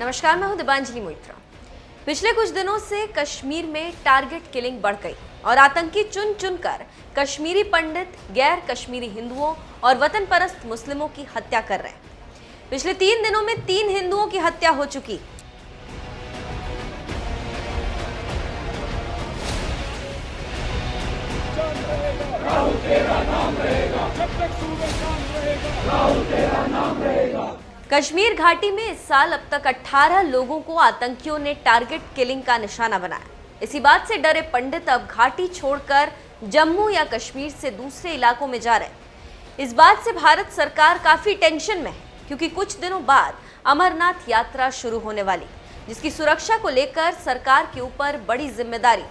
नमस्कार, मैं हूं दिबांजलि मोइत्रा। पिछले कुछ दिनों से कश्मीर में टारगेट किलिंग बढ़ गई और आतंकी चुन चुनकर कश्मीरी पंडित, गैर कश्मीरी हिंदुओं और वतन परस्त मुस्लिमों की हत्या कर रहे हैं। पिछले 3 दिनों में 3 हिंदुओं की हत्या हो चुकी। राहुल तेरा नाम रहेगा, जब तक सूरज चांद रहेगा, राहुल तेरा नाम रहेगा। कश्मीर घाटी में इस साल अब तक 18 लोगों को आतंकियों ने टारगेट किलिंग का निशाना बनाया। इसी बात से डरे पंडित अब घाटी छोड़कर जम्मू या कश्मीर से दूसरे इलाकों में जा रहे हैं। इस बात से भारत सरकार काफी टेंशन में है, क्योंकि कुछ दिनों बाद अमरनाथ यात्रा शुरू होने वाली, जिसकी सुरक्षा को लेकर सरकार के ऊपर बड़ी जिम्मेदारी।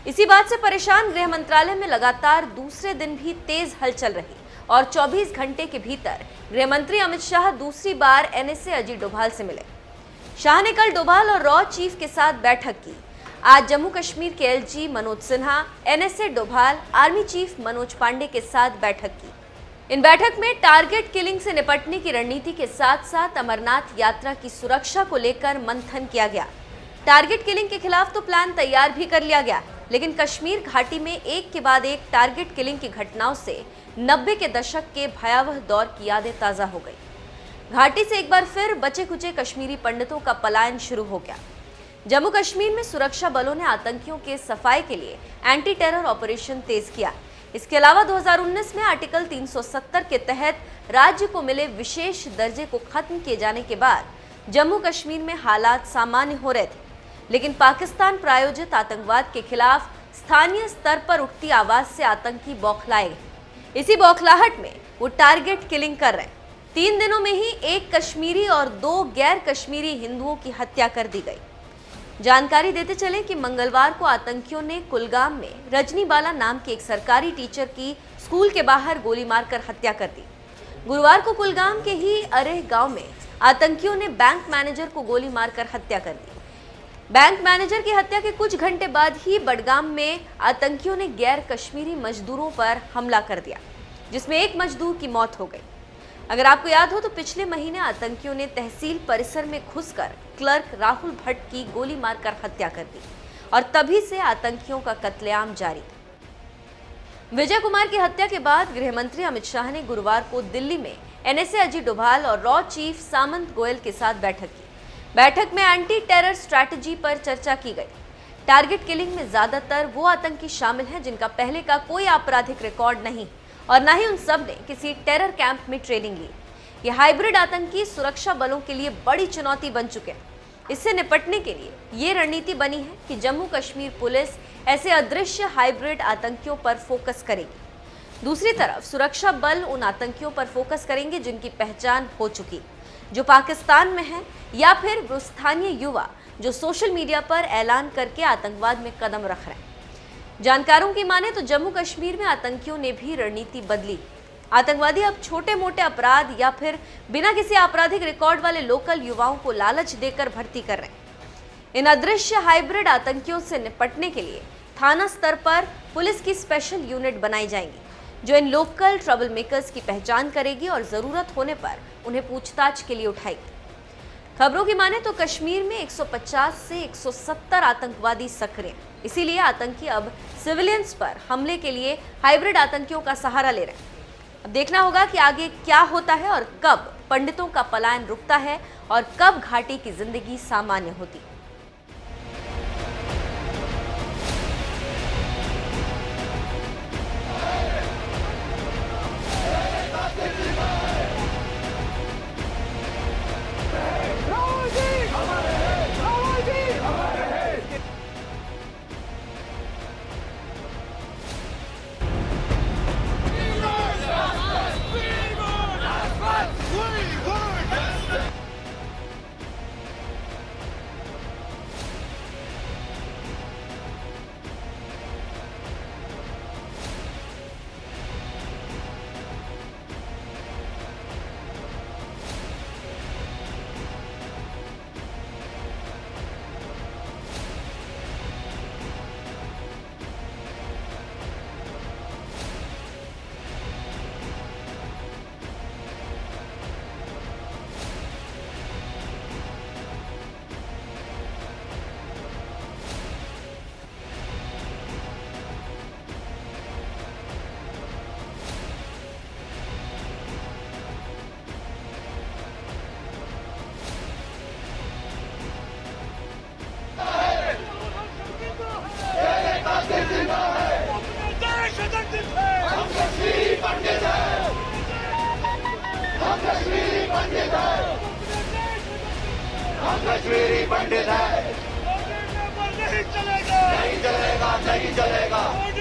इसी बात से परेशान गृह मंत्रालय में लगातार दूसरे दिन भी तेज हलचल रही और 24 घंटे के भीतर गृह मंत्री अमित शाह दूसरी बार एनएसए अजीत डोभाल से मिले। शाह ने कल डोभाल और रॉ चीफ के साथ बैठक की। आज जम्मू कश्मीर के LG Manoj Sinha, NSA Doval, army chief Manoj Pandey के साथ बैठक की। इन बैठक में टारगेट किलिंग से निपटने की रणनीति के साथ साथ अमरनाथ यात्रा की सुरक्षा को लेकर मंथन किया गया। टारगेट किलिंग के खिलाफ तो प्लान तैयार भी कर लिया गया, लेकिन कश्मीर घाटी में एक के बाद एक टारगेट किलिंग की घटनाओं से 90 के दशक के भयावह दौर की यादें ताज़ा हो गई। घाटी से एक बार फिर बचे खुचे कश्मीरी पंडितों का पलायन शुरू हो गया। जम्मू कश्मीर में सुरक्षा बलों ने आतंकियों के सफाई के लिए एंटी टेरर ऑपरेशन तेज किया। इसके अलावा 2019 में आर्टिकल 370 के तहत राज्य को मिले विशेष दर्जे को खत्म किए जाने के बाद जम्मू कश्मीर में हालात सामान्य हो रहे थे, लेकिन पाकिस्तान प्रायोजित आतंकवाद के खिलाफ स्थानीय स्तर पर उठती आवाज से आतंकी बौखलाए गए। इसी बौखलाहट में वो टारगेट किलिंग कर रहे हैं। 3 दिनों में ही 1 कश्मीरी और 2 गैर कश्मीरी हिंदुओं की हत्या कर दी गई। जानकारी देते चले कि मंगलवार को आतंकियों ने कुलगाम में रजनी बाला नाम के एक सरकारी टीचर की स्कूल के बाहर गोली मारकर हत्या कर दी। गुरुवार को कुलगाम के ही अरेह गांव में आतंकियों ने बैंक मैनेजर को गोली मारकर हत्या कर दी। बैंक मैनेजर की हत्या के कुछ घंटे बाद ही बडगाम में आतंकियों ने गैर कश्मीरी मजदूरों पर हमला कर दिया, जिसमें एक मजदूर की मौत हो गई। अगर आपको याद हो तो पिछले महीने आतंकियों ने तहसील परिसर में घुसकर क्लर्क राहुल भट्ट की गोली मारकर हत्या कर दी और तभी से आतंकियों का कत्लेआम जारी था। विजय कुमार की हत्या के बाद गृह मंत्री अमित शाह ने गुरुवार को दिल्ली में एनएसए अजीत डोभाल और रॉ चीफ सामंत गोयल के साथ बैठक की। बैठक में एंटी टेरर स्ट्रैटेजी पर चर्चा की गई। टारगेट किलिंग में ज्यादातर वो आतंकी शामिल हैं जिनका पहले का कोई आपराधिक रिकॉर्ड नहीं और न ही उन सब ने किसी टेरर कैंप में ट्रेनिंग ली। ये हाइब्रिड आतंकी सुरक्षा बलों के लिए बड़ी चुनौती बन चुके हैं। इससे निपटने के लिए ये रणनीति बनी है कि जम्मू कश्मीर पुलिस ऐसे अदृश्य हाइब्रिड आतंकियों पर फोकस करेगी। दूसरी तरफ सुरक्षा बल उन आतंकियों पर फोकस करेंगे जिनकी पहचान हो चुकी, जो पाकिस्तान में है, या फिर वो स्थानीय युवा जो सोशल मीडिया पर ऐलान करके आतंकवाद में कदम रख रहे हैं। जानकारों की माने तो जम्मू कश्मीर में आतंकियों ने भी रणनीति बदली। आतंकवादी अब छोटे मोटे अपराध या फिर बिना किसी आपराधिक रिकॉर्ड वाले लोकल युवाओं को लालच देकर भर्ती कर रहे हैं। इन अदृश्य हाइब्रिड आतंकियों से निपटने के लिए थाना स्तर पर पुलिस की स्पेशल यूनिट बनाई जाएंगी, जो इन लोकल ट्रबल मेकर्स की पहचान करेगी और जरूरत होने पर उन्हें पूछताछ के लिए उठाएगी। खबरों की माने तो कश्मीर में 150 से 170 आतंकवादी सक्रिय हैं। इसीलिए आतंकी अब सिविलियंस पर हमले के लिए हाइब्रिड आतंकियों का सहारा ले रहे हैं। अब देखना होगा कि आगे क्या होता है और कब पंडितों का पलायन रुकता है और कब घाटी की जिंदगी सामान्य होती है। कश्मीरी पंडित है, नहीं चलेगा, नहीं चलेगा, नहीं चलेगा।